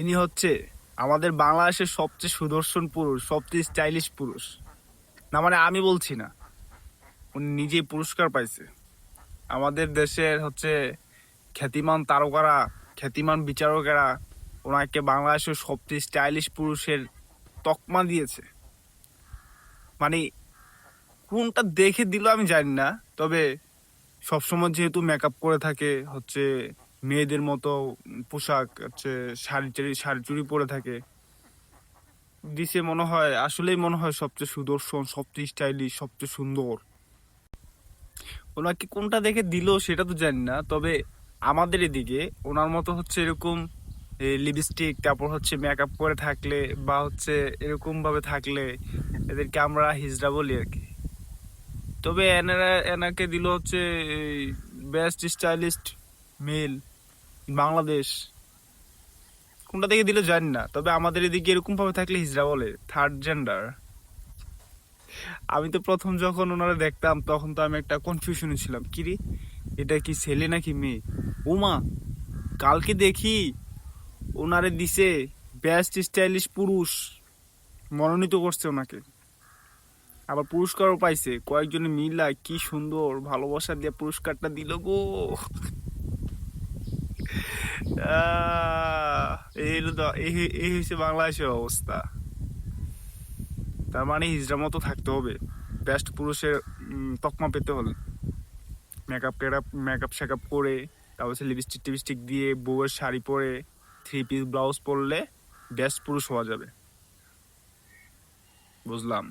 ইনি হচ্ছে আমাদের বাংলাদেশের সবচেয়ে সুদর্শন পুরুষ, সবচেয়ে স্টাইলিশ পুরুষ। না মানে আমি বলছি না, উনি নিজেই পুরস্কার পাইছে। আমাদের দেশের হচ্ছে খ্যাতিমান তারকারা, খ্যাতিমান বিচারকেরা ওনাকে বাংলাদেশের সবচেয়ে স্টাইলিশ পুরুষের তকমা দিয়েছে। মানে কোনটা দেখে দিল আমি জানি না, তবে সবসময় যেহেতু মেকআপ করে থাকে, হচ্ছে মেয়েদের মতো পোশাক, হচ্ছে শাড়ি চুড়ি পরে থাকে, দিছে মনে হয়, আসলেই মনে হয় সবচেয়ে সুদর্শন, সবচেয়ে স্টাইলিশ, সবচেয়ে সুন্দর। ওনাকে কোনটা দেখে দিল সেটা তো জানি না, তবে আমাদের এদিকে ওনার মতো হচ্ছে এরকম লিপস্টিক, তারপর হচ্ছে মেকআপ করে থাকলে বা হচ্ছে এরকম ভাবে থাকলে এদেরকে আমরা হিজড়া বলি আর কি। তবে এনাকে দিল হচ্ছে বেস্ট স্টাইলিস্ট মেল বাংলাদেশ। কোনটা দেখে দিল জানি না, তবে আমাদের এদিকে এরকম ভাবে থাকলে হিজড়া বলে, থার্ড জেন্ডার। আমি তো প্রথম যখন ওনারা দেখতাম তখন তো আমি একটা কনফিউশনে ছিলাম, কিরে এটা কি ছেলে নাকি মেয়ে। ওমা, কালকে দেখি ওনারে দিছে বেস্ট স্টাইলিশ পুরুষ, মনোনীত করছে ওনাকে, আবার পুরস্কারও পাইছে। কয়েকজনে মিলা কি সুন্দর ভালোবাসা দিয়ে পুরস্কারটা দিল গো। এই হলো এই হচ্ছে বাংলাদেশের অবস্থা। তার মানে হিজড়া মতো থাকতে হবে বেস্ট পুরুষের তকমা পেতে হলে। মেকআপ শেকআপ করে, তারপর হচ্ছে লিপস্টিক টিপস্টিক দিয়ে, বউয়ের শাড়ি পরে, থ্রি পিস ব্লাউজ পরলে বেস্ট পুরুষ হওয়া যাবে। বুঝলাম।